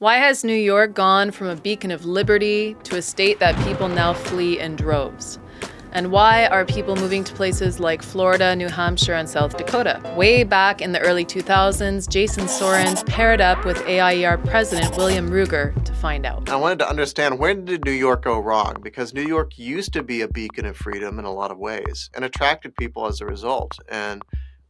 Why has New York gone from a beacon of liberty to a state that people now flee in droves? And why are people moving to places like Florida, New Hampshire, and South Dakota? Way back in the early 2000s, Jason Sorens paired up with AIER President William Ruger to find out. I wanted to understand, where did New York go wrong? Because New York used to be a beacon of freedom in a lot of ways and attracted people as a result, and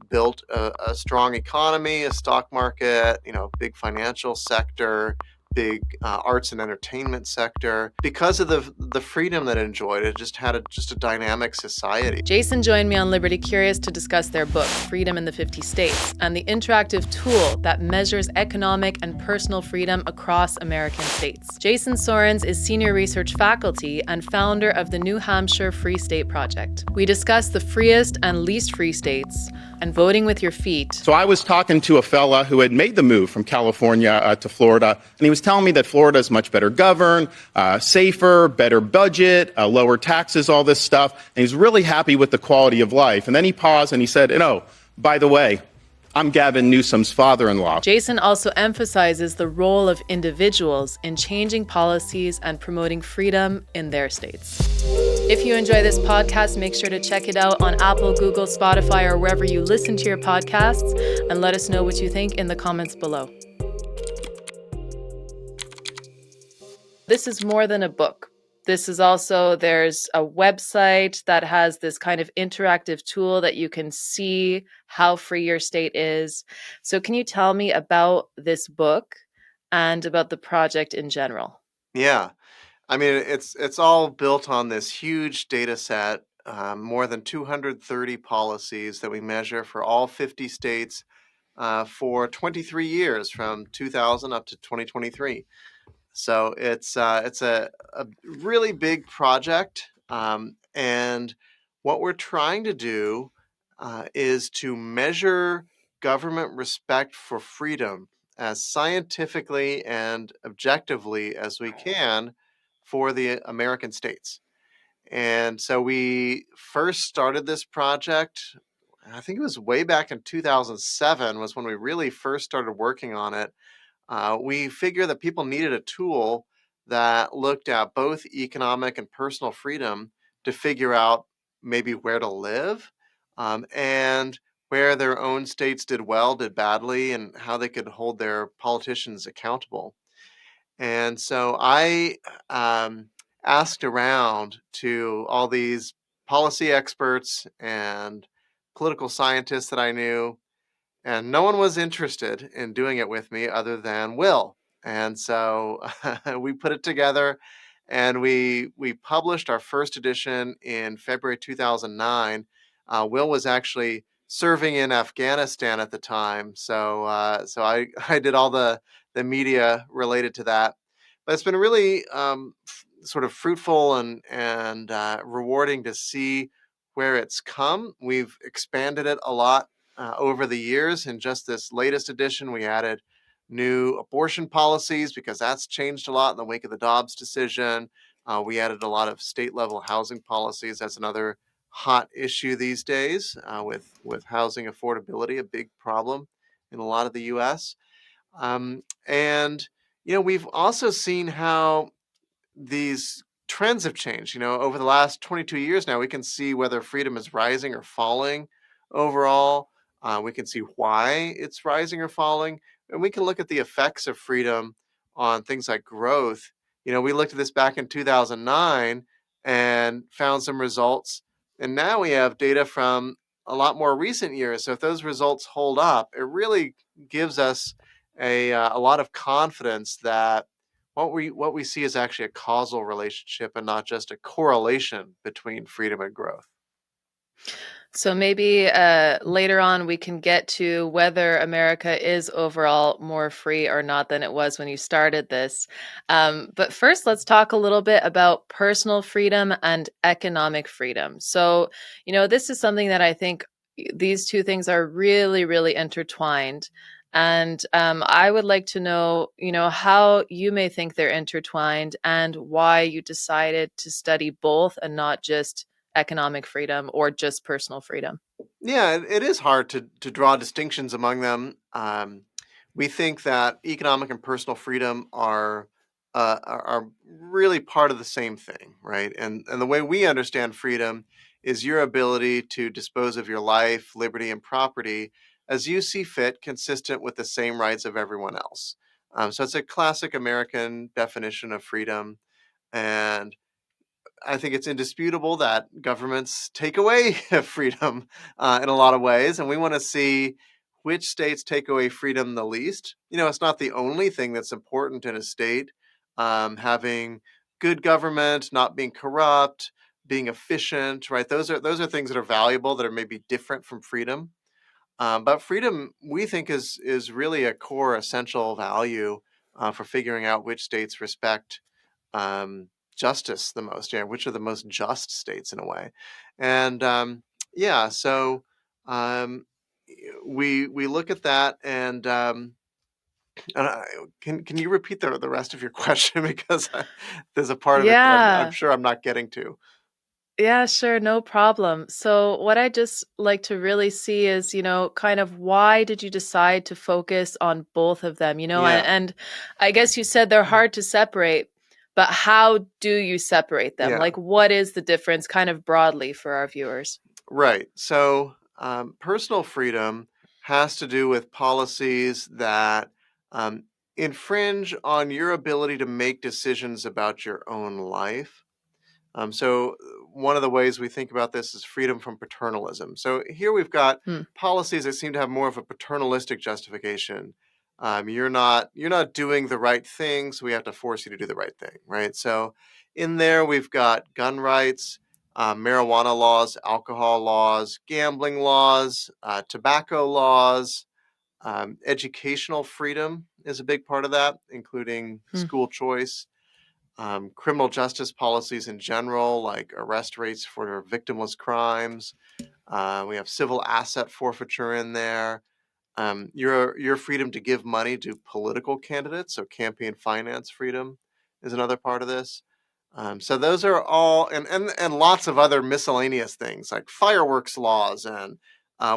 built a strong economy, a stock market, big financial sector, big arts and entertainment sector. Because of the freedom that it enjoyed, it just had a dynamic society. Jason joined me on Liberty Curious to discuss their book, Freedom in the 50 States, and the interactive tool that measures economic and personal freedom across American states. Jason Sorens is senior research faculty and founder of the New Hampshire Free State Project. We discuss the freest and least free states and voting with your feet. So I was talking to a fella who had made the move from California to Florida, and he was telling me that Florida is much better governed, safer, better budget, lower taxes, all this stuff. And he's really happy with the quality of life. And then he paused and he said, by the way, I'm Gavin Newsom's father-in-law. Jason also emphasizes the role of individuals in changing policies and promoting freedom in their states. If you enjoy this podcast, make sure to check it out on Apple, Google, Spotify, or wherever you listen to your podcasts, and let us know what you think in the comments below. This is more than a book. This is also, there's a website that has this kind of interactive tool that you can see how free your state is. So can you tell me about this book and about the project in general? Yeah. I mean, it's all built on this huge data set, more than 230 policies that we measure for all 50 states for 23 years, from 2000 up to 2023. So it's a really big project, and what we're trying to do is to measure government respect for freedom as scientifically and objectively as we can for the American states. And so we first started this project, I think it was way back in 2007 was when we really first started working on it. We figured that people needed a tool that looked at both economic and personal freedom to figure out maybe where to live, and where their own states did well, did badly, and how they could hold their politicians accountable. And so I asked around to all these policy experts and political scientists that I knew, and no one was interested in doing it with me other than Will. And so we put it together, and we published our first edition in February 2009. Will was actually serving in Afghanistan at the time, so I did all the media related to that. But it's been really sort of fruitful and rewarding to see where it's come. We've expanded it a lot over the years. In just this latest edition, we added new abortion policies because that's changed a lot in the wake of the Dobbs decision. We added a lot of state-level housing policies. That's another hot issue these days, with housing affordability, a big problem in a lot of the U.S. And we've also seen how these trends have changed. Over the last 22 years now, we can see whether freedom is rising or falling overall. We can see why it's rising or falling, and we can look at the effects of freedom on things like growth. We looked at this back in 2009 and found some results, and now we have data from a lot more recent years. So if those results hold up, it really gives us a lot of confidence that what we see is actually a causal relationship and not just a correlation between freedom and growth. So maybe later on we can get to whether America is overall more free or not than it was when you started this. But first, let's talk a little bit about personal freedom and economic freedom. So, this is something that I think these two things are really, really intertwined. And I would like to know, how you may think they're intertwined and why you decided to study both and not just economic freedom or just personal freedom. Yeah, it is hard to draw distinctions among them. we think that economic and personal freedom are really part of the same thing, right? And the way we understand freedom is your ability to dispose of your life, liberty, and property as you see fit, consistent with the same rights of everyone else. So it's a classic American definition of freedom, and I think it's indisputable that governments take away freedom in a lot of ways, and we want to see which states take away freedom the least. It's not the only thing that's important in a state. Having good government, not being corrupt, being efficient, right? Those are things that are valuable that are maybe different from freedom. But freedom, we think, is really a core essential value for figuring out which states respect justice the most. Yeah, which are the most just states in a way, and yeah. So um, we look at that, and can you repeat the rest of your question because there's a part of it that I'm Yeah. sure I'm not getting to. Yeah, sure, no problem. So, what I just like to really see is, kind of why did you decide to focus on both of them? Yeah, And I guess you said they're hard to separate, but how do you separate them? yeah. Like, what is the difference, kind of broadly for our viewers? Right. So, personal freedom has to do with policies that um, infringe on your ability to make decisions about your own life. So, one of the ways we think about this is freedom from paternalism. So, here we've got Hmm. policies that seem to have more of a paternalistic justification. You're not doing the right thing, so we have to force you to do the right thing, right? So, in there we've got gun rights, marijuana laws, alcohol laws, gambling laws, tobacco laws. Educational freedom is a big part of that, including Hmm. school choice. Criminal justice policies in general, like arrest rates for victimless crimes. We have civil asset forfeiture in there. Your freedom to give money to political candidates, so campaign finance freedom is another part of this. So those are all, and lots of other miscellaneous things like fireworks laws and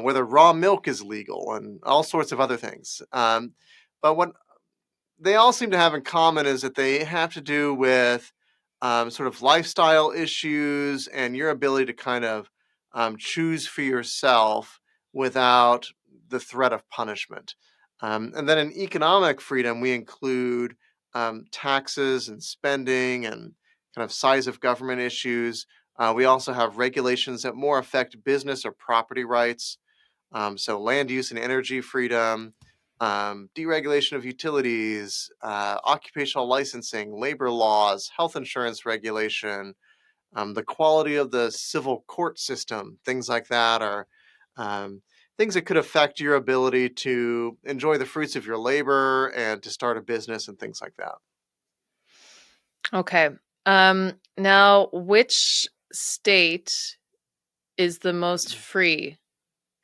whether raw milk is legal and all sorts of other things. But what they all seem to have in common is that they have to do with sort of lifestyle issues and your ability to kind of choose for yourself without the threat of punishment. And then in economic freedom, we include taxes and spending and kind of size of government issues. We also have regulations that more affect business or property rights. So land use and energy freedom, deregulation of utilities, occupational licensing, labor laws, health insurance regulation, the quality of the civil court system, things like that are um, things that could affect your ability to enjoy the fruits of your labor and to start a business and things like that. Okay. Now, which state is the most free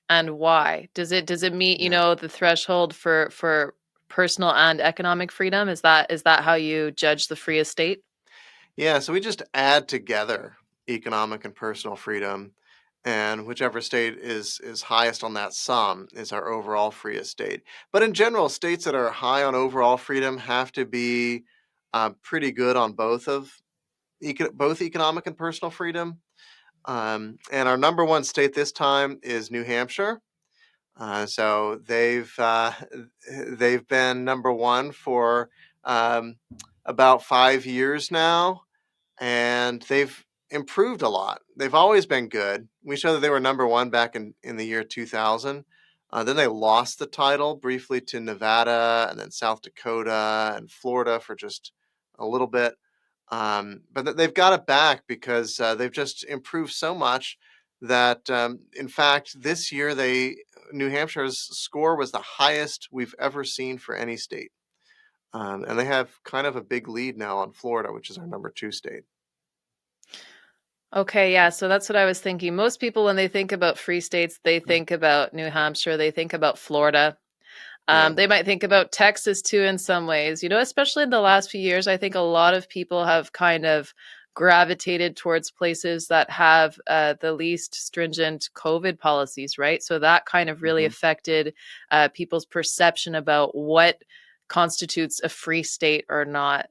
and why? Does it meet, Yeah. the threshold for personal and economic freedom? Is that how you judge the freest state? Yeah, so we just add together economic and personal freedom, and whichever state is highest on that sum is our overall freest state. But in general, states that are high on overall freedom have to be pretty good on both economic and personal freedom. And our number one state this time is New Hampshire. So they've been number one for um, about 5 years now, and they've improved a lot. They've always been good. We show that they were number one back in the year 2000. Then they lost the title briefly to Nevada and then South Dakota and Florida for just a little bit. But they've got it back because they've just improved so much that, in fact, this year New Hampshire's score was the highest we've ever seen for any state. And they have kind of a big lead now on Florida, which is our number two state. Okay, yeah, so that's what I was thinking. Most people, when they think about free states, they think about New Hampshire, they think about Florida. Yeah. They might think about Texas too in some ways, especially in the last few years. I think a lot of people have kind of gravitated towards places that have the least stringent COVID policies, right? So that kind of really Mhm. affected people's perception about what constitutes a free state or not.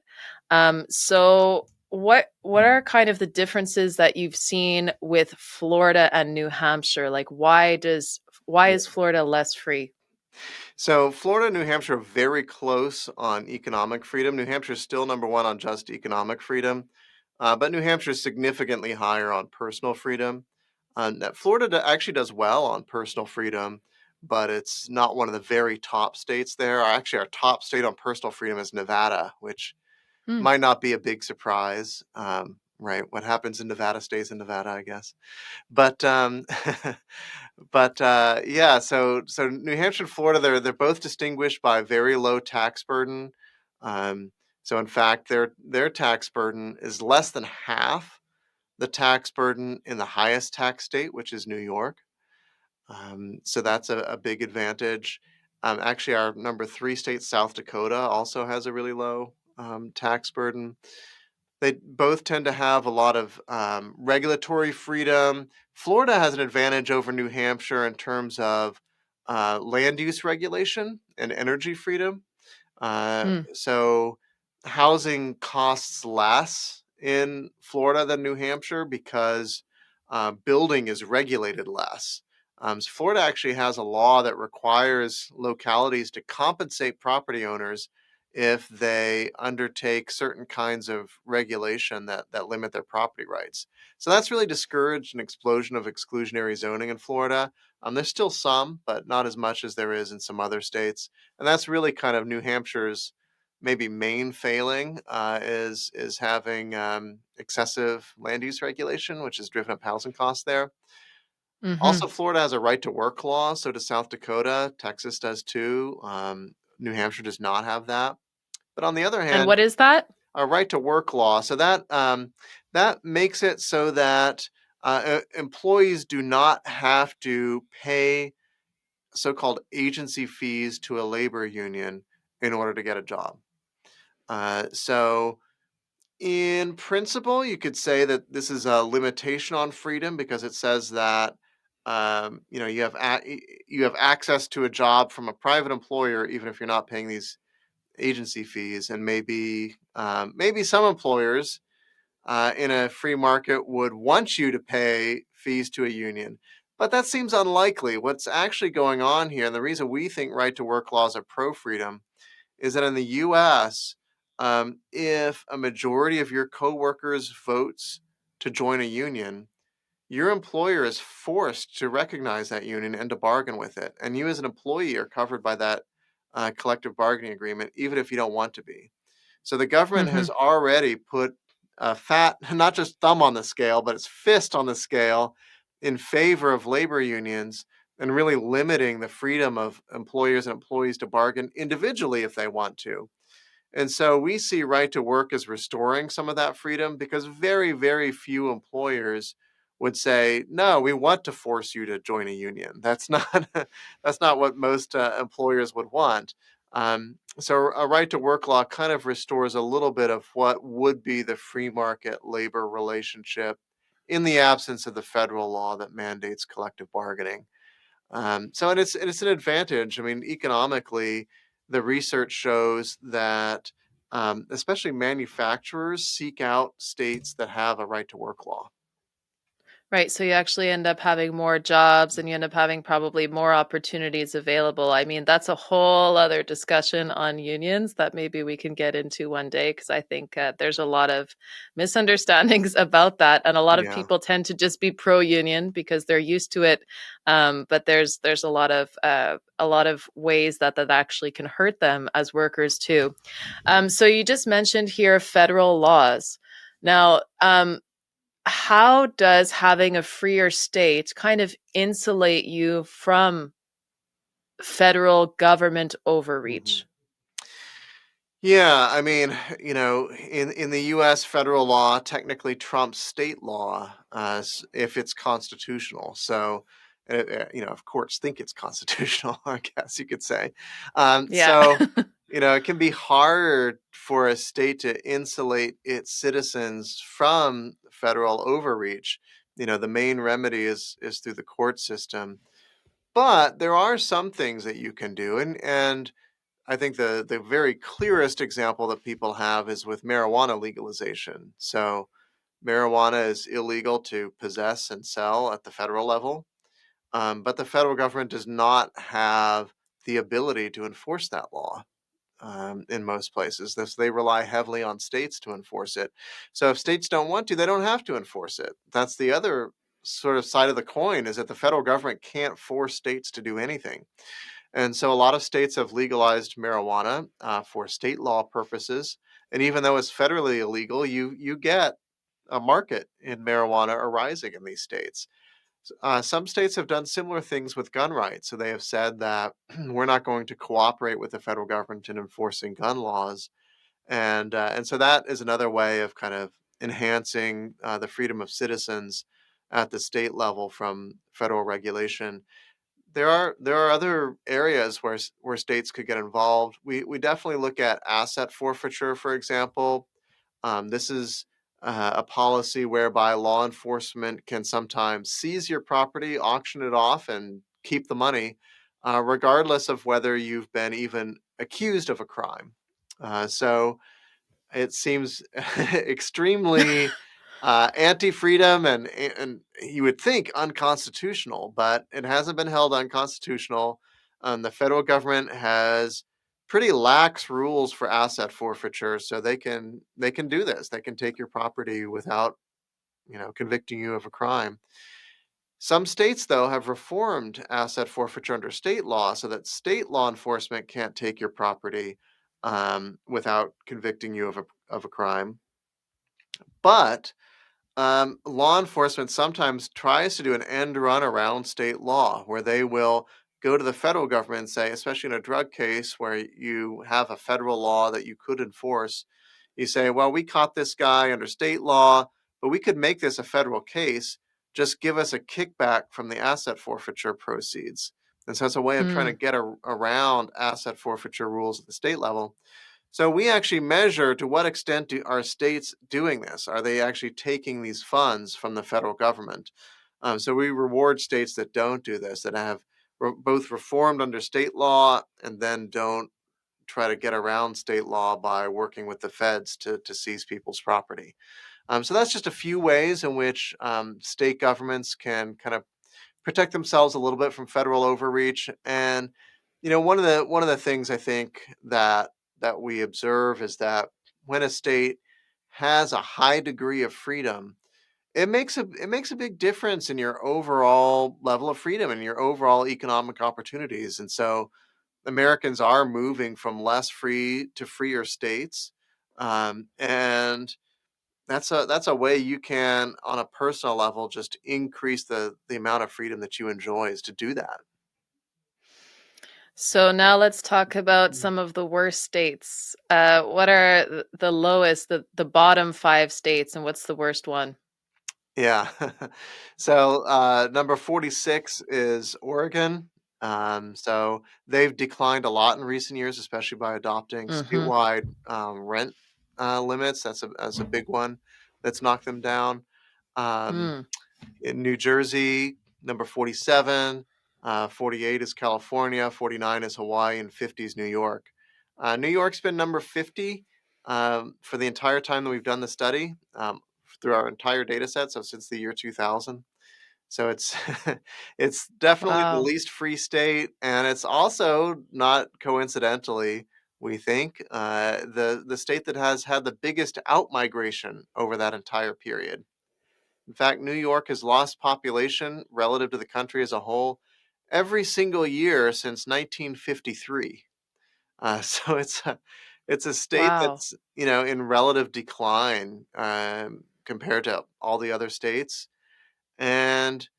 So what are kind of the differences that you've seen with Florida and New Hampshire? Like why is Florida less free? So Florida and New Hampshire are very close on economic freedom. New Hampshire is still number one on just economic freedom, but New Hampshire is significantly higher on personal freedom. Florida actually does well on personal freedom, but it's not one of the very top states there. Actually, our top state on personal freedom is Nevada, which Hmm. might not be a big surprise. Right, what happens in Nevada stays in Nevada, I guess. But yeah, so New Hampshire and Florida, they're both distinguished by very low tax burden. Um, so in fact, their tax burden is less than half the tax burden in the highest tax state, which is New York. So that's a big advantage. Actually, our number three state, South Dakota, also has a really low tax burden. They both tend to have a lot of regulatory freedom. Florida has an advantage over New Hampshire in terms of land use regulation and energy freedom. Hmm. So housing costs less in Florida than New Hampshire because building is regulated less. So Florida actually has a law that requires localities to compensate property owners if they undertake certain kinds of regulation that limit their property rights. So that's really discouraged an explosion of exclusionary zoning in Florida. There's still some, but not as much as there is in some other states. And that's really kind of New Hampshire's maybe main failing is having excessive land use regulation, which has driven up housing costs there. Mm-hmm. Also, Florida has a right to work law, so does South Dakota. Texas does too. New Hampshire does not have that. But on the other And hand, what is that? a right to work law, so that makes it so that employees do not have to pay so-called agency fees to a labor union in order to get a job. So in principle, you could say that this is a limitation on freedom because it says that you have access to a job from a private employer even if you're not paying these agency fees, and maybe some employers in a free market would want you to pay fees to a union. But that seems unlikely. What's actually going on here, and the reason we think right to work laws are pro freedom, is that in the US, if a majority of your coworkers votes to join a union, your employer is forced to recognize that union and to bargain with it. And you, as an employee, are covered by that collective bargaining agreement, even if you don't want to be. So the government Mm-hmm. has already put a fat, not just thumb on the scale, but its fist on the scale in favor of labor unions and really limiting the freedom of employers and employees to bargain individually if they want to. And so we see right to work as restoring some of that freedom because very, very few employers would say, "No, we want to force you to join a union." That's not that's not what most employers would want. So a right to work law kind of restores a little bit of what would be the free market labor relationship in the absence of the federal law that mandates collective bargaining. And it's an advantage. I mean, economically, the research shows that especially manufacturers seek out states that have a right to work law. Right. So you actually end up having more jobs and you end up having probably more opportunities available. I mean, that's a whole other discussion on unions that maybe we can get into one day because I think there's a lot of misunderstandings about that. And a lot of Yeah. people tend to just be pro union because they're used to it. But there's a lot of ways that actually can hurt them as workers too. So you just mentioned here federal laws. Now, how does having a freer state kind of insulate you from federal government hmm overreach? Yeah, I mean, in the U.S., federal law technically trumps state law if it's constitutional. So, if courts think it's constitutional, I guess you could say. Yeah. So it can be hard for a state to insulate its citizens from federal overreach. The main remedy is through the court system. But there are some things that you can do, and I think the very clearest example that people have is with marijuana legalization. So marijuana is illegal to possess and sell at the federal level, but the federal government does not have the ability to enforce that law in most places. They rely heavily on states to enforce it. So if states don't want to, they don't have to enforce it. That's the other sort of side of the coin, is that the federal government can't force states to do anything. And so a lot of states have legalized marijuana for state law purposes. And even though it's federally illegal, you get a market in marijuana arising in these states. Some states have done similar things with gun rights. So they have said that we're not going to cooperate with the federal government in enforcing gun laws, and so that is another way of kind of enhancing the freedom of citizens at the state level from federal regulation. There are other areas where states could get involved. We definitely look at asset forfeiture, for example. This is a policy whereby law enforcement can sometimes seize your property, auction it off, and keep the money, regardless of whether you've been even accused of a crime. So it seems extremely anti-freedom and you would think unconstitutional, but it hasn't been held unconstitutional. The federal government has pretty lax rules for asset forfeiture, so they can do this. They can take your property without convicting you of a crime. Some states, though, have reformed asset forfeiture under state law so that state law enforcement can't take your property without convicting you of a crime. But law enforcement sometimes tries to do an end run around state law where they will go to the federal government and say, especially in a drug case where you have a federal law that you could enforce, you say, well, we caught this guy under state law, but we could make this a federal case. Just give us a kickback from the asset forfeiture proceeds. And so it's a way of trying to Mm. get around asset forfeiture rules at the state level. So we actually measure to what extent are states doing this? Are they actually taking these funds from the federal government? So we reward states that don't do this, that have both reformed under state law and then don't try to get around state law by working with the feds to seize people's property. So that's just a few ways in which state governments can kind of protect themselves a little bit from federal overreach. And one of the things I think that we observe is that when a state has a high degree of freedom, it makes a big difference in your overall level of freedom and your overall economic opportunities. And so Americans are moving from less free to freer states, and that's a way you can, on a personal level, just increase the amount of freedom that you enjoy, is to do that. So now let's talk about some of the worst states. What are the lowest, the bottom five states, and what's the worst one? Yeah. So number 46 is Oregon. So they've declined a lot in recent years, especially by adopting Mm-hmm. statewide rent limits. That's a big one that's knocked them down. Um, Mm. in New Jersey, number 47. 48 is California, 49 is Hawaii, and 50 is New York. New York's been number 50 for the entire time that we've done the study, through our entire data set, so since the year 2000. So it's it's definitely the Wow. least free state, and it's also, not coincidentally, we think, the state that has had the biggest outmigration over that entire period. In fact, New York has lost population relative to the country as a whole every single year since 1953. So it's a state Wow. that's in relative decline compared to all the other states, and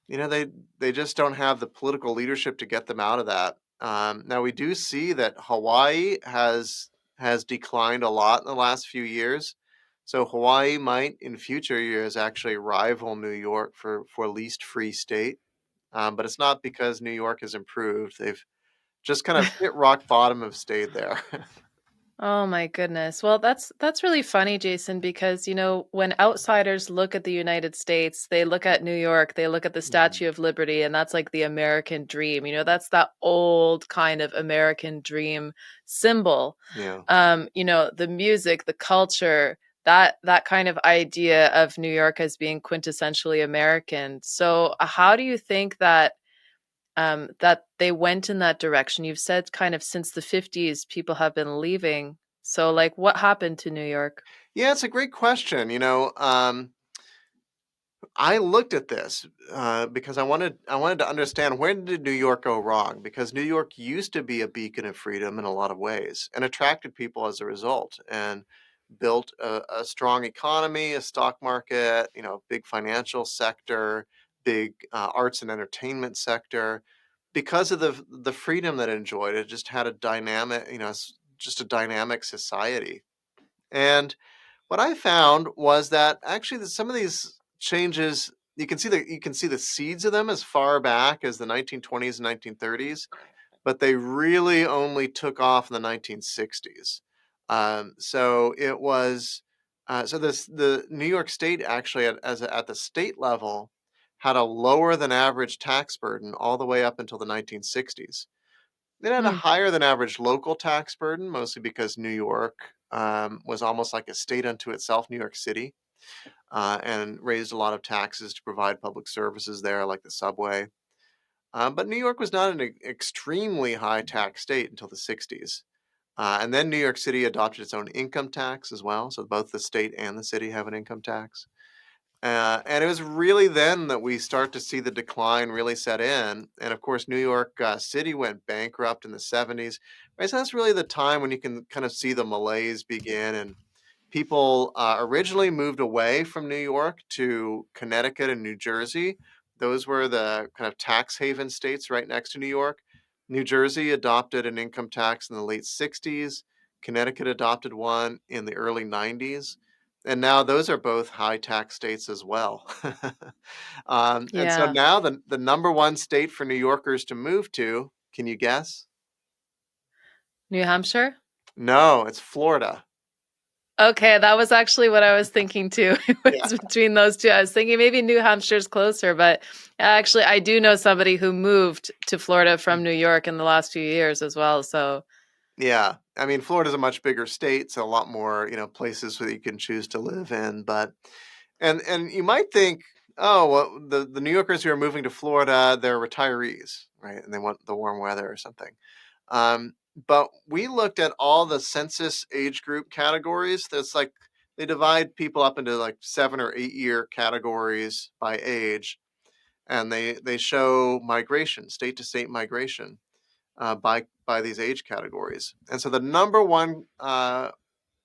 they just don't have the political leadership to get them out of that. Now we do see that Hawaii has declined a lot in the last few years. So Hawaii might, in future years, actually rival New York for least free state. But it's not because New York has improved. just kind of hit rock bottom, have stayed there. Oh my goodness. Well, that's really funny, Jason, because when outsiders look at the United States, they look at New York, they look at the Mhm. Statue of Liberty, and that's like the American dream. That's that old kind of American dream symbol. Yeah. The music, the culture, that kind of idea of New York as being quintessentially American. So, how do you think that they went in that direction? You've said kind of since the 50s, people have been leaving. So, like, what happened to New York? Yeah, it's a great question. I looked at this because I wanted to understand, where did New York go wrong? Because New York used to be a beacon of freedom in a lot of ways, and attracted people as a result, and built a strong economy, a stock market, big financial sector, big arts and entertainment sector. Because of the freedom that it enjoyed, it just had a dynamic, just a dynamic society. And what I found was that actually some of these changes, you can see the seeds of them as far back as the 1920s and 1930s, but they really only took off in the 1960s. So it was the New York State actually at the state level had a lower than average tax burden all the way up until the 1960s. It had a Hmm. higher than average local tax burden, mostly because New York was almost like a state unto itself, New York City, and raised a lot of taxes to provide public services there, like the subway. But New York was not an extremely high tax state until the 60s. And then New York City adopted its own income tax as well. So both the state and the city have an income tax. And it was really then that we start to see the decline really set in. And of course, New York City went bankrupt in the 70s. Right? So that's really the time when you can kind of see the malaise begin. And people originally moved away from New York to Connecticut and New Jersey. Those were the kind of tax haven states right next to New York. New Jersey adopted an income tax in the late 60s. Connecticut adopted one in the early 90s. And now those are both high tax states as well. And so Yeah. now the number one state for New Yorkers to move to, can you guess? New Hampshire? No, it's Florida. Okay, that was actually what I was thinking too. It Yeah. was between those two. I was thinking maybe New Hampshire's closer, but actually, I do know somebody who moved to Florida from New York in the last few years as well. So, Yeah. I mean, Florida's a much bigger state, so a lot more, places where you can choose to live in. But and you might think, oh, well, the New Yorkers who are moving to Florida, they're retirees, right? And they want the warm weather or something. But we looked at all the census age group categories. That's like they divide people up into like 7 or 8 year categories by age, and they show migration, state to state migration by these age categories. And so the number one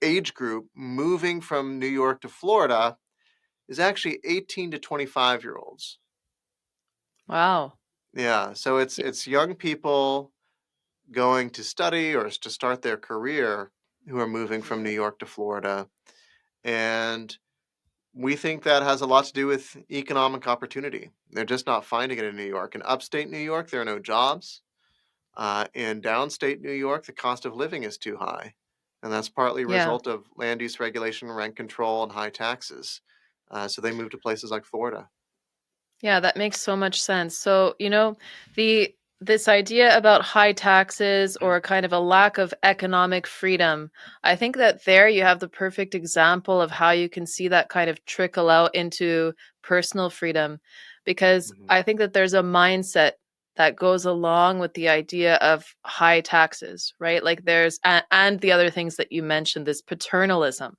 age group moving from New York to Florida is actually 18 to 25-year olds. wow. Yeah, so it's young people going to study or to start their career who are moving from New York to Florida. And we think that has a lot to do with economic opportunity. They're just not finding it in New York. In upstate New York, there are no jobs. In downstate New York, the cost of living is too high. And that's partly a Yeah. result of land use regulation, rent control, and high taxes. So they move to places like Florida. Yeah, that makes so much sense. So, the this idea about high taxes or kind of a lack of economic freedom, I think that there you have the perfect example of how you can see that kind of trickle out into personal freedom. Because Mhm. I think that there's a mindset that goes along with the idea of high taxes, right? Like and the other things that you mentioned, this paternalism.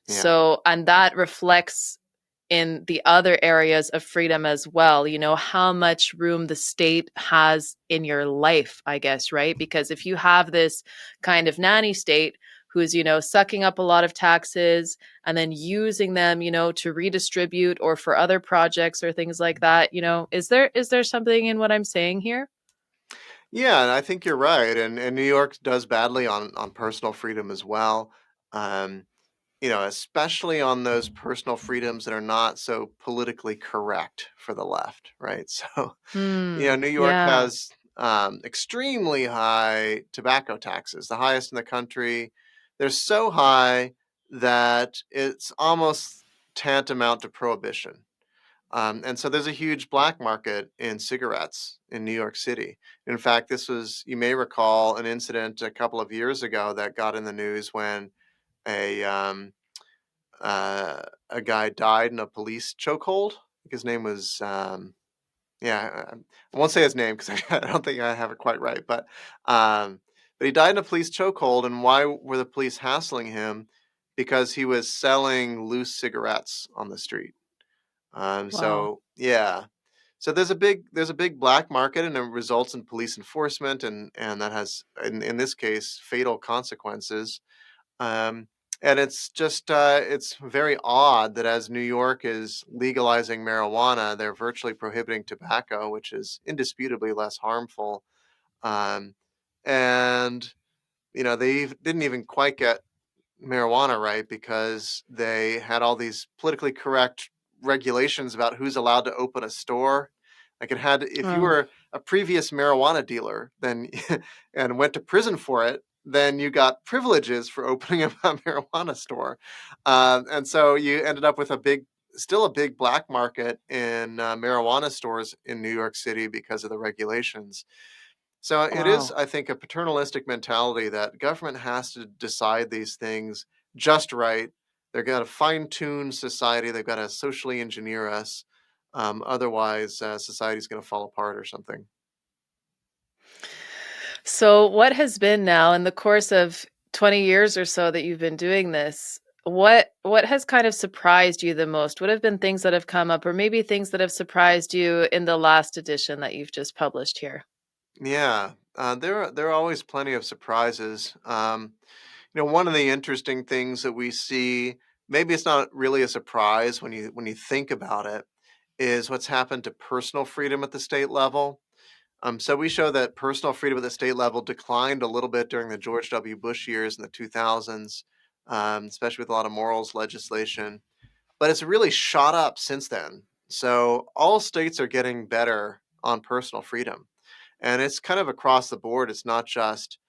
Yeah. So, and that reflects in the other areas of freedom as well, how much room the state has in your life, I guess, right? Because if you have this kind of nanny state who's, sucking up a lot of taxes and then using them, to redistribute or for other projects or things like that, is there something in what I'm saying here? Yeah, and I think you're right. And New York does badly on personal freedom as well. Um, especially on those personal freedoms that are not so politically correct for the left, right? So, Hmm. New York Yeah. has extremely high tobacco taxes, the highest in the country. They're so high that it's almost tantamount to prohibition. And so there's a huge black market in cigarettes in New York City. In fact, this was, you may recall, an incident a couple of years ago that got in the news when a um, a guy died in a police chokehold. His name was yeah, I won't say his name because I don't think I have it quite right, um, but he died in a police chokehold. And why were the police hassling him? Because he was selling loose cigarettes on the street. Wow. So yeah, so there's a big black market, and it results in police enforcement, and that has in this case fatal consequences. Um, and it's just it's very odd that as New York is legalizing marijuana, they're virtually prohibiting tobacco, which is indisputably less harmful. Um, and they didn't even quite get marijuana right because they had all these politically correct regulations about who's allowed to open a store. Like it had, if you Oh, were a previous marijuana dealer, then and went to prison for it, then you got privileges for opening a marijuana store, and so you ended up with still a big black market in marijuana stores in New York City because of the regulations. So it is, wow. I think, a paternalistic mentality that government has to decide these things just right. They're going to fine tune society. They've got to socially engineer us. Otherwise, society's going to fall apart or something. So, what has been now in the course of 20 years or so that you've been doing this? What has kind of surprised you the most? What have been things that have come up, or maybe things that have surprised you in the last edition that you've just published here? Yeah, there are always plenty of surprises. One of the interesting things that we see, maybe it's not really a surprise when you think about it, is what's happened to personal freedom at the state level. So we show that personal freedom at the state level declined a little bit during the George W. Bush years in the 2000s, especially with a lot of morals legislation. But it's really shot up since then. So all states are getting better on personal freedom. And it's kind of across the board. It's not just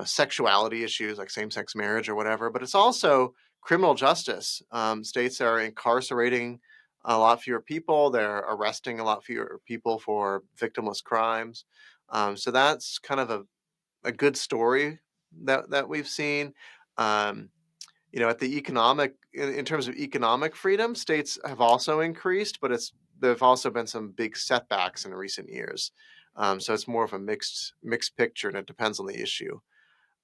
sexuality issues like same-sex marriage or whatever, but it's also criminal justice. States are incarcerating a lot fewer people. They're arresting a lot fewer people for victimless crimes. So that's kind of a good story that we've seen. Um, at the in terms of economic freedom, states have also increased, but there've also been some big setbacks in recent years. So it's more of a mixed picture, and it depends on the issue.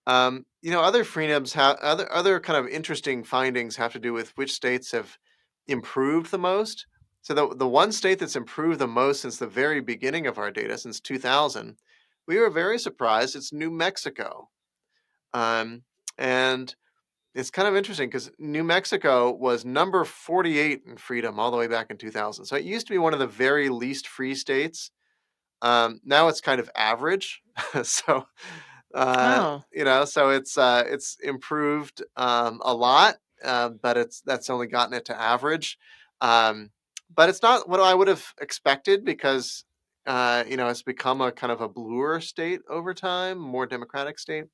Other freedoms have other kind of interesting findings have to do with which states have improved the most. So the one state that's improved the most since the very beginning of our data, since 2000, we were very surprised. It's New Mexico, and it's kind of interesting because New Mexico was number 48 in freedom all the way back in 2000. So it used to be one of the very least free states. Now it's kind of average. so Oh, so it's improved a lot, but that's only gotten it to average. Um, but it's not what I would have expected because it's become a kind of a bluer state over time, more democratic state,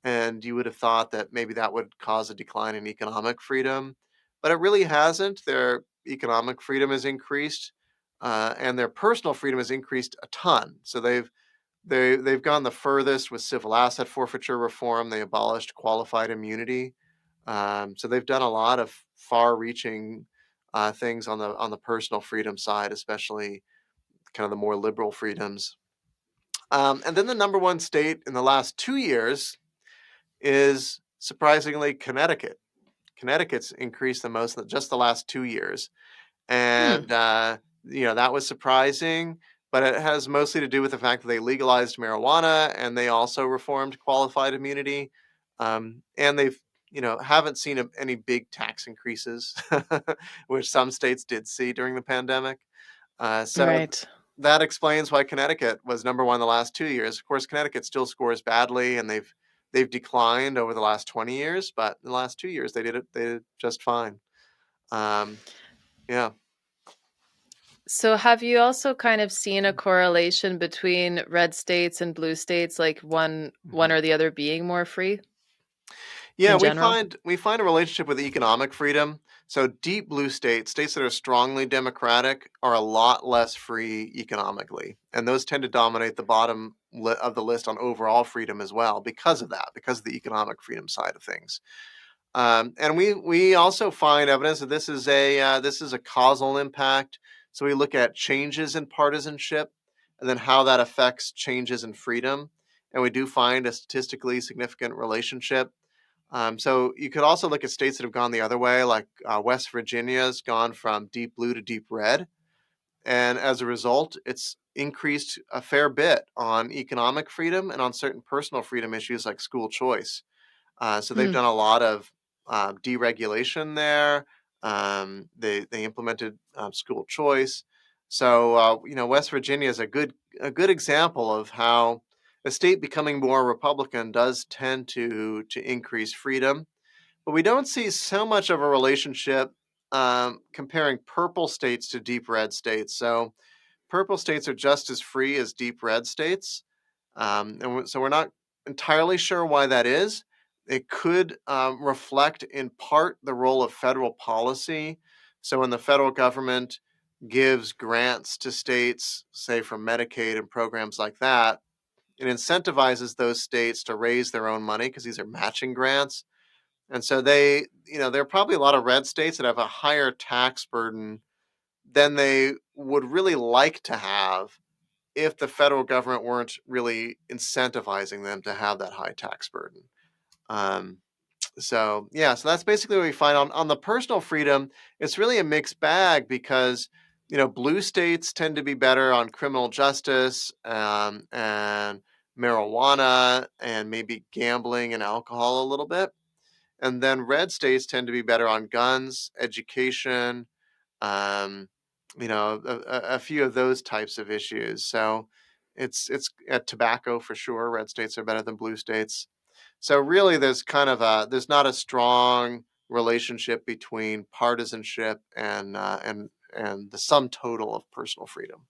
and you would have thought that maybe that would cause a decline in economic freedom, but it really hasn't. Their economic freedom has increased, and their personal freedom has increased a ton. So they've gone the furthest with civil asset forfeiture reform. They abolished qualified immunity. So they've done a lot of far-reaching things on the personal freedom side, especially kind of the more liberal freedoms. And then the number one state in the last 2 years is surprisingly Connecticut. Connecticut's increased the most in just the last 2 years. hmm, And, that was surprising, but it has mostly to do with the fact that they legalized marijuana and they also reformed qualified immunity. And they've, haven't seen any big tax increases, which some states did see during the pandemic. So right. that explains why Connecticut was number one the last 2 years. Of course, Connecticut still scores badly, and they've declined over the last 20 years, but in the last 2 years they did just fine. Um, yeah. So have you also kind of seen a correlation between red states and blue states, like one Mhm. or the other being more free Yeah, in we general? find a relationship with economic freedom. So deep blue states, states that are strongly democratic, are a lot less free economically, and those tend to dominate the bottom of the list on overall freedom as well because of that, because of the economic freedom side of things. And we also find evidence that this is a causal impact. So we look at changes in partisanship, and then how that affects changes in freedom, and we do find a statistically significant relationship. So you could also look at states that have gone the other way, like West Virginia's gone from deep blue to deep red, and as a result, it's increased a fair bit on economic freedom and on certain personal freedom issues like school choice. So they've Hmm. done a lot of deregulation there. They implemented school choice. So West Virginia is a good example of how a state becoming more Republican does tend to increase freedom, but we don't see so much of a relationship comparing purple states to deep red states. So purple states are just as free as deep red states. So we're not entirely sure why that is. It could reflect in part the role of federal policy. So when the federal government gives grants to states, say from Medicaid and programs like that, it incentivizes those states to raise their own money because these are matching grants. And so there are probably a lot of red states that have a higher tax burden than they would really like to have if the federal government weren't really incentivizing them to have that high tax burden. Um, so that's basically what we find on the personal freedom. It's really a mixed bag because blue states tend to be better on criminal justice and marijuana and maybe gambling and alcohol a little bit, and then red states tend to be better on guns, education, um, a few of those types of issues. So it's at tobacco for sure. Red states are better than blue states. So really, there's not a strong relationship between partisanship and the sum total of personal freedom.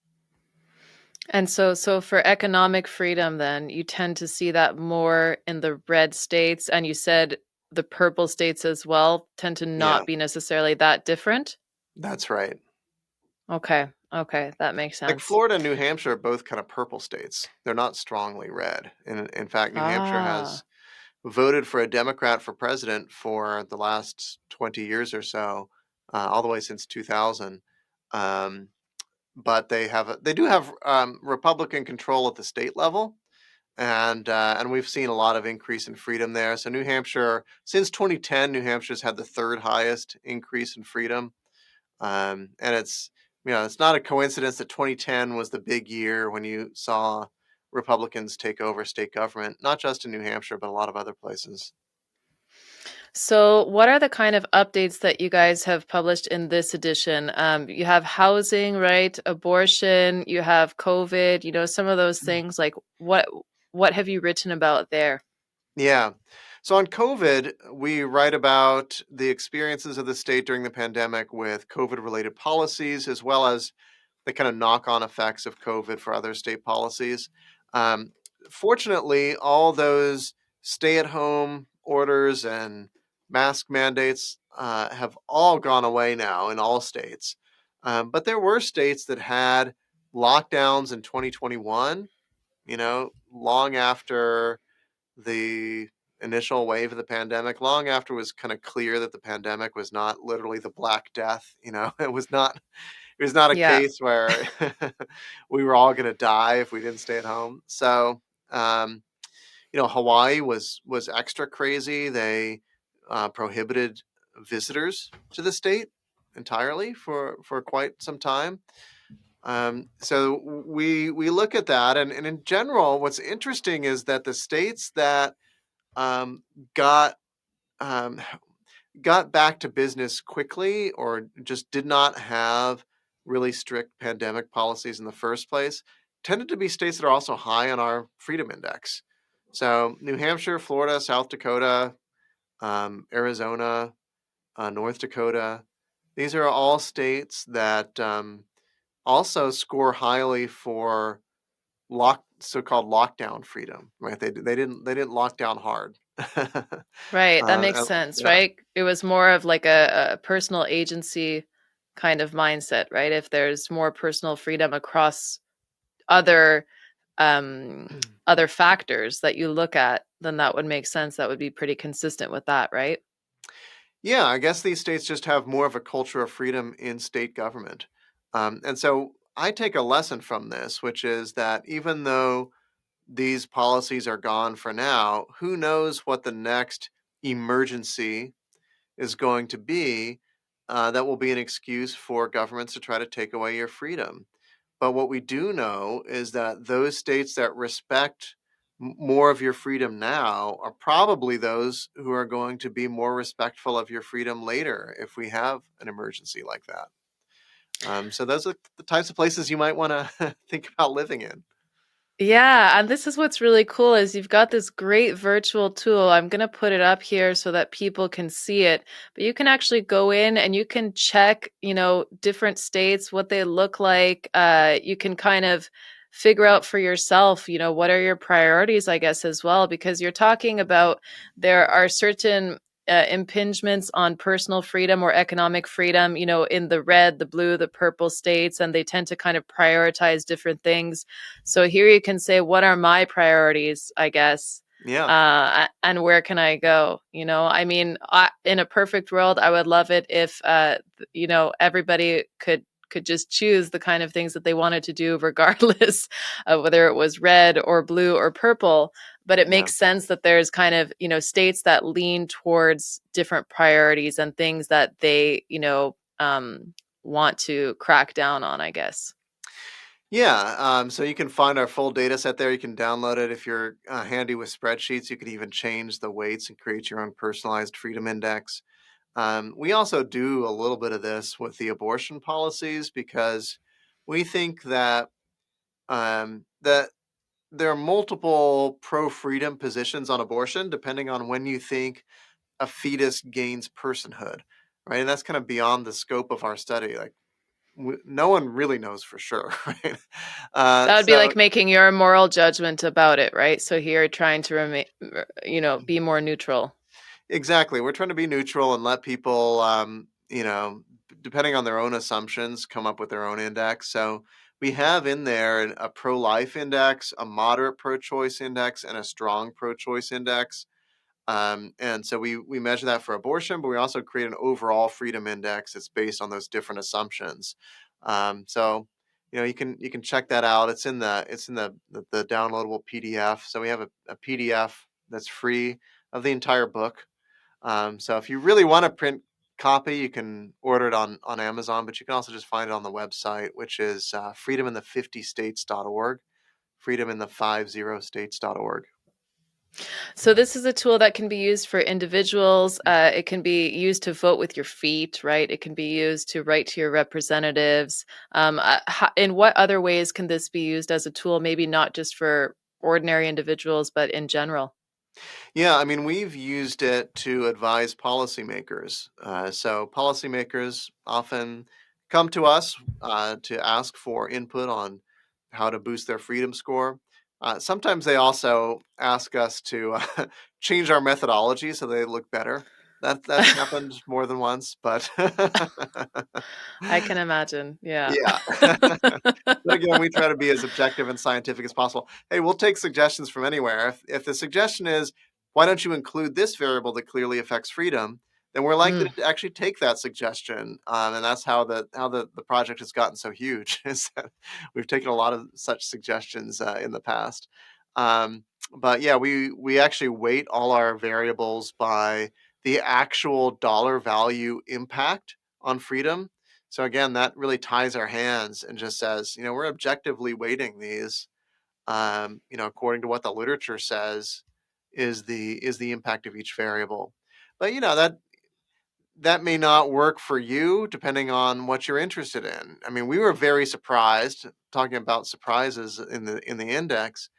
And so for economic freedom, then you tend to see that more in the red states, and you said the purple states as well tend to Yeah, not be necessarily that different. that's right. Okay, okay, that makes Like sense. Florida and New Hampshire are both kind of purple states. They're not strongly red. In fact, New Hampshire Ah, has voted for a Democrat for president for the last 20 years or so, all the way since 2000. Um, but they do have Republican control at the state level, and we've seen a lot of increase in freedom there. So New Hampshire, since 2010, New Hampshire's had the third highest increase in freedom, and it's not a coincidence that 2010 was the big year when you saw Republicans take over state government, not just in New Hampshire, but a lot of other places. so what are the kind of updates that you guys have published in this edition? You have housing, right? Abortion, you have COVID, some of those things. Like what have you written about there? Yeah. So on COVID, we write about the experiences of the state during the pandemic with COVID related policies, as well as the kind of knock on effects of COVID for other state policies. Um, Fortunately, all those stay at home orders and mask mandates have all gone away now in all states. But there were states that had lockdowns in 2021, long after the initial wave of the pandemic, long after it was kind of clear that the pandemic was not literally the Black Death. It was not a Yeah. case where we were all going to die if we didn't stay at home. So, um, Hawaii was extra crazy. They prohibited visitors to the state entirely for quite some time. So we look at that, and in general, what's interesting is that the states that um, got um, got back to business quickly or just did not have really strict pandemic policies in the first place tended to be states that are also high on our freedom index. So New Hampshire, Florida, South Dakota, Arizona, North Dakota, these are all states that also score highly for so-called lockdown freedom, right? They didn't lock down hard. Right, that makes And- sense, yeah. right? It was more of like a personal agency kind of mindset, right? If there's more personal freedom across other um other factors that you look at, then that would make sense. That would be pretty consistent with that, right? Yeah, I guess these states just have more of a culture of freedom in state government. And so I take a lesson from this, which is that even though these policies are gone for now, who knows what the next emergency is going to be that will be an excuse for governments to try to take away your freedom. But what we do know is that those states that respect more of your freedom now are probably those who are going to be more respectful of your freedom later if we have an emergency like that. So those are the types of places you might want to think about living in. Yeah, and this is what's really cool is you've got this great virtual tool. I'm going to put it up here so that people can see it. But you can actually go in and you can check, different states, what they look like. You can kind of figure out for yourself, what are your priorities, I guess, as well, because you're talking about there are certain impingements on personal freedom or economic freedom, in the red, the blue, the purple states, and they tend to kind of prioritize different things. So here you can say, what are my priorities, I guess, Yeah. and where can I go? I mean, in a perfect world, I would love it if, everybody could just choose the kind of things that they wanted to do, regardless of whether it was red or blue or purple. But it Yeah. makes sense that there's kind of, states that lean towards different priorities and things that they, want to crack down on, I guess. Yeah, so you can find our full data set there. You can download it if you're handy with spreadsheets. You could even change the weights and create your own personalized freedom index. We also do a little bit of this with the abortion policies because we think that there are multiple pro-freedom positions on abortion depending on when you think a fetus gains personhood, right? And that's kind of beyond the scope of our study. Like no one really knows for sure, right? That would be So like making your moral judgment about it, right? So here trying to remain, be more neutral. exactly, we're trying to be neutral and let people, depending on their own assumptions, come up with their own index. So we have in there a pro-life index, a moderate pro-choice index, and a strong pro-choice index. And so we measure that for abortion, but we also create an overall freedom index that's based on those different assumptions. So you can check that out. It's in the downloadable PDF. So we have a PDF that's free of the entire book. So if you really want a print copy, you can order it on Amazon, but you can also just find it on the website, which is freedomin50states.org, freedomin50states.org. So this is a tool that can be used for individuals. It can be used to vote with your feet, right? It can be used to write to your representatives. In what other ways can this be used as a tool? Maybe not just for ordinary individuals, but in general. Yeah, I mean, we've used it to advise policymakers. So policymakers often come to us to ask for input on how to boost their freedom score. Sometimes they also ask us to change our methodology so they look better. That's happened more than once, but I can imagine. Yeah. yeah. But again, we try to be as objective and scientific as possible. Hey, we'll take suggestions from anywhere. If the suggestion is, why don't you include this variable that clearly affects freedom, then we're likely Mm. to actually take that suggestion. And that's how the project has gotten so huge. Is that we've taken a lot of such suggestions in the past. Um, but yeah, we actually weight all our variables by the actual dollar value impact on freedom. So again, that really ties our hands and just says, we're objectively weighting these, according to what the literature says is the impact of each variable. But that may not work for you depending on what you're interested in. I mean, we were very surprised, talking about surprises in the index.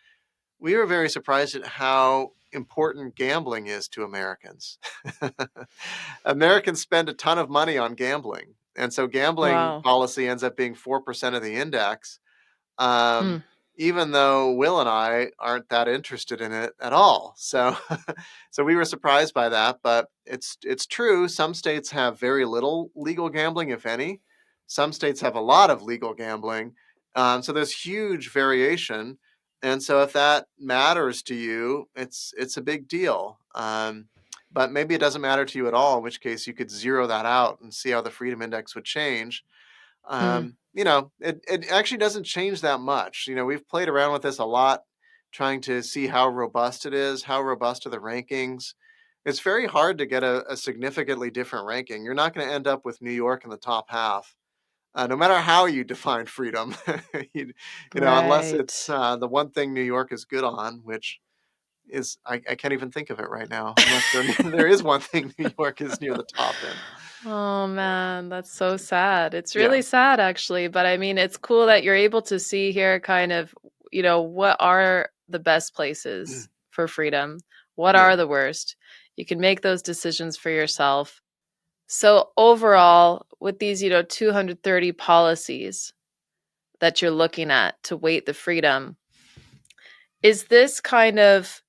We were very surprised at how important gambling is to Americans. Americans spend a ton of money on gambling, And so gambling Wow. policy ends up being 4% of the index, um, Hmm. even though Will and I aren't that interested in it at all. So, so we were surprised by that. But it's true. Some states have very little legal gambling, if any. Some states have a lot of legal gambling. So there's huge variation. And so if that matters to you, it's a big deal. But maybe it doesn't matter to you at all, in which case you could zero that out and see how the freedom index would change. Hmm. It actually doesn't change that much. We've played around with this a lot, trying to see how robust it is, how robust are the rankings. It's very hard to get a significantly different ranking. You're not going to end up with New York in the top half, no matter how you define freedom. Unless it's Right. the one thing New York is good on, which is I can't even think of it right now. I'm not sure there is one thing New York is near the top in. Oh man, that's so sad. It's Yeah, really sad actually, but I mean, it's cool that you're able to see here kind of, what are the best places for freedom? What yeah. are the worst? You can make those decisions for yourself. So overall, with these, 230 policies that you're looking at to weight the freedom, is this kind of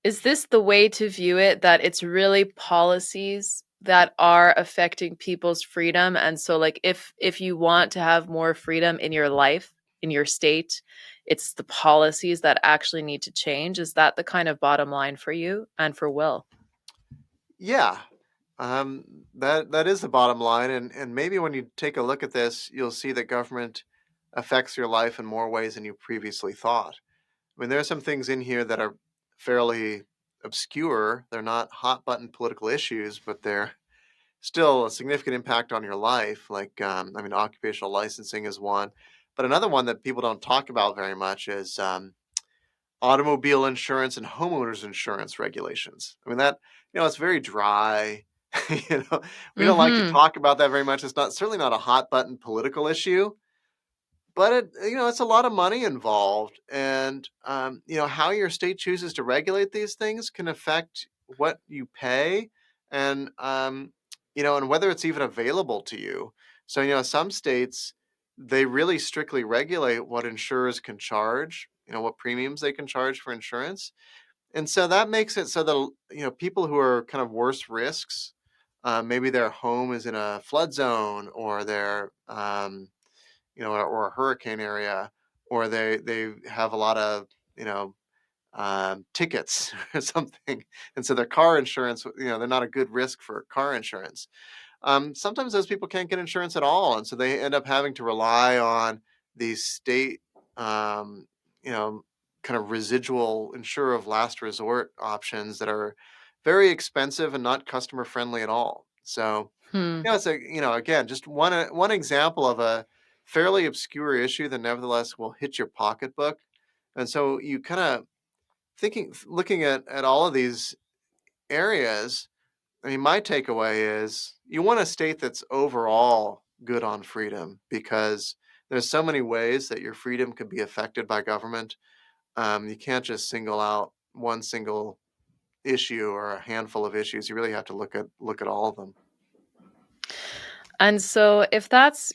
is this the way to view it, that it's really policies that are affecting people's freedom? And so like if you want to have more freedom in your life, in your state, it's the policies that actually need to change. Is that the kind of bottom line for you and for Will? Yeah, that is the bottom line, and maybe when you take a look at this, you'll see that government affects your life in more ways than you previously thought. I mean, there are some things in here that are fairly obscure. They're not hot button political issues, but they're still a significant impact on your life. Like, occupational licensing is one, but another one that people don't talk about very much is automobile insurance and homeowners insurance regulations. I mean, it's very dry. you know, we don't like to Mhm. talk about that very much. It's not certainly not a hot button political issue, but it's a lot of money involved, and how your state chooses to regulate these things can affect what you pay, and and whether it's even available to you. So some states, they really strictly regulate what insurers can charge, what premiums they can charge for insurance, and so that makes it so that people who are kind of worse risks, maybe their home is in a flood zone, or they're or a hurricane area, or they have a lot of you know tickets or something, and so their car insurance, they're not a good risk for car insurance. Sometimes those people can't get insurance at all, and so they end up having to rely on these state, um, you know, kind of residual insurer of last resort options that are very expensive and not customer friendly at all. So, Hmm. it's again, just one example of a fairly obscure issue that nevertheless will hit your pocketbook, and so you kind of looking at all of these areas. I mean, my takeaway is you want a state that's overall good on freedom, because there's so many ways that your freedom can be affected by government. You can't just single out one single issue or a handful of issues. You really have to look at all of them. And so if that's,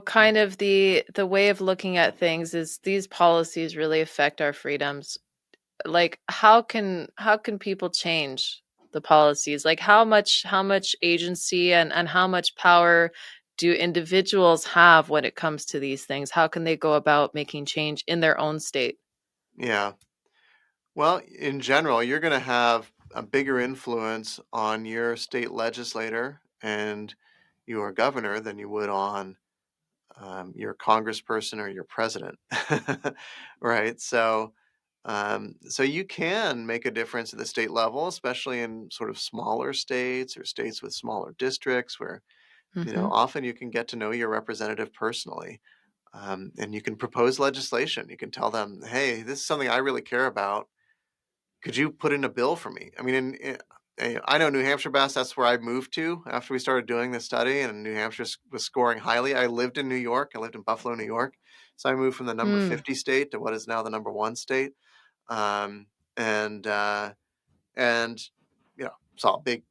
kind of the way of looking at things, is these policies really affect our freedoms, like how can people change the policies? Like how much agency and how much power do individuals have when it comes to these things? How can they go about making change in their own state? Yeah. Well, in general, you're going to have a bigger influence on your state legislator and your governor than you would on your congressperson or your president, right? So you can make a difference at the state level, especially in sort of smaller states or states with smaller districts, where Mhm. often you can get to know your representative personally, and you can propose legislation. You can tell them, "Hey, this is something I really care about. Could you put in a bill for me?" I mean, I know New Hampshire best. That's where I moved to after we started doing this study, and New Hampshire was scoring highly. I lived in New York. I lived in Buffalo, New York. So I moved from the number Mm. 50 state to what is now the number one state. Um, and, uh, and, saw a big,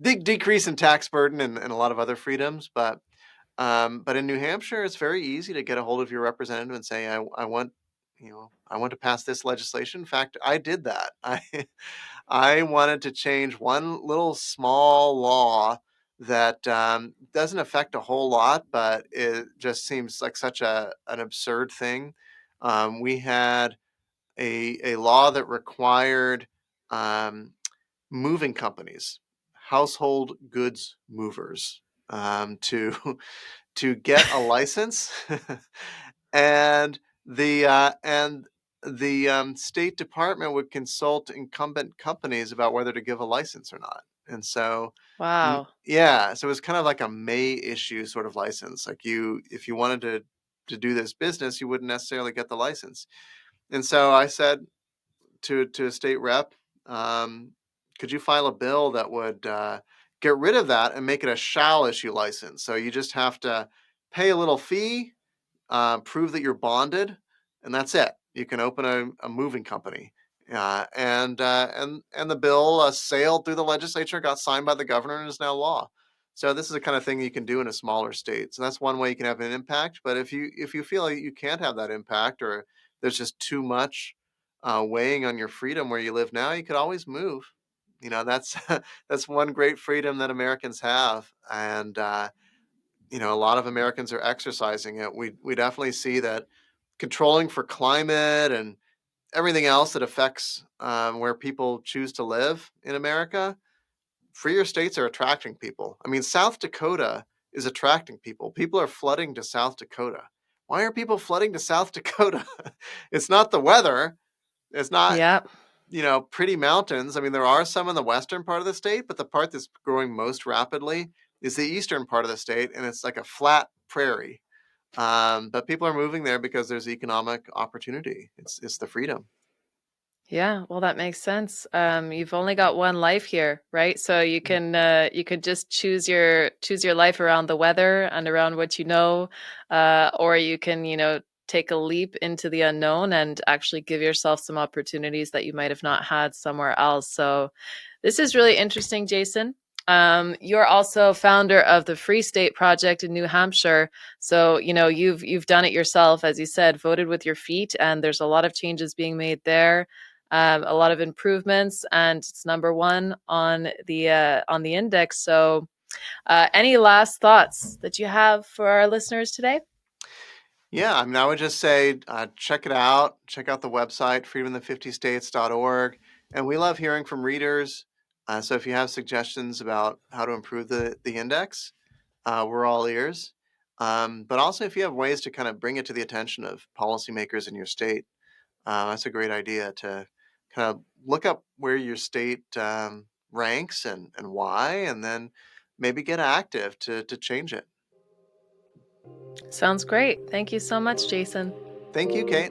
big decrease in tax burden and a lot of other freedoms. But But in New Hampshire, it's very easy to get a hold of your representative and say, I want, I want to pass this legislation. In fact, I did that. I wanted to change one little small law that doesn't affect a whole lot, but it just seems like such an absurd thing. We had a law that required um, moving companies, household goods movers, to to get a license, and the State Department would consult incumbent companies about whether to give a license or not. And so, Wow. yeah, so it was kind of like a may issue sort of license. Like if you wanted to do this business, you wouldn't necessarily get the license. And so I said to a state rep, um, could you file a bill that would get rid of that and make it a shall issue license? So you just have to pay a little fee, prove that you're bonded, and that's it. You can open a moving company. And the bill sailed through the legislature, got signed by the governor, and is now law. So this is the kind of thing you can do in a smaller state. So that's one way you can have an impact. But if you feel like you can't have that impact, or there's just too much weighing on your freedom where you live now, you could always move. That's that's one great freedom that Americans have, and a lot of Americans are exercising it. We definitely see that controlling for climate and everything else that affects where people choose to live in America, freer states are attracting people. I mean, South Dakota is attracting people. People are flooding to South Dakota. Why are people flooding to South Dakota? It's not the weather. It's not, Yeah. pretty mountains. I mean, there are some in the western part of the state, but the part that's growing most rapidly is the eastern part of the state, and it's like a flat prairie. But people are moving there because there's economic opportunity. It's the freedom. Yeah, well, that makes sense. You've only got one life here, right? So you could just choose your life around the weather and around what you know, or you can, take a leap into the unknown and actually give yourself some opportunities that you might have not had somewhere else. So this is really interesting, Jason. You're also founder of the Free State Project in New Hampshire. So, you've done it yourself, as you said, voted with your feet, and there's a lot of changes being made there, a lot of improvements, and it's number one on the index. So, any last thoughts that you have for our listeners today? Yeah, I mean, I would just say check it out. Check out the website, freedominthe50states.org. And we love hearing from readers. So if you have suggestions about how to improve the index, we're all ears. But also, if you have ways to kind of bring it to the attention of policymakers in your state, that's a great idea to kind of look up where your state ranks and why, and then maybe get active to change it. Sounds great. Thank you so much, Jason. Thank you, Kate.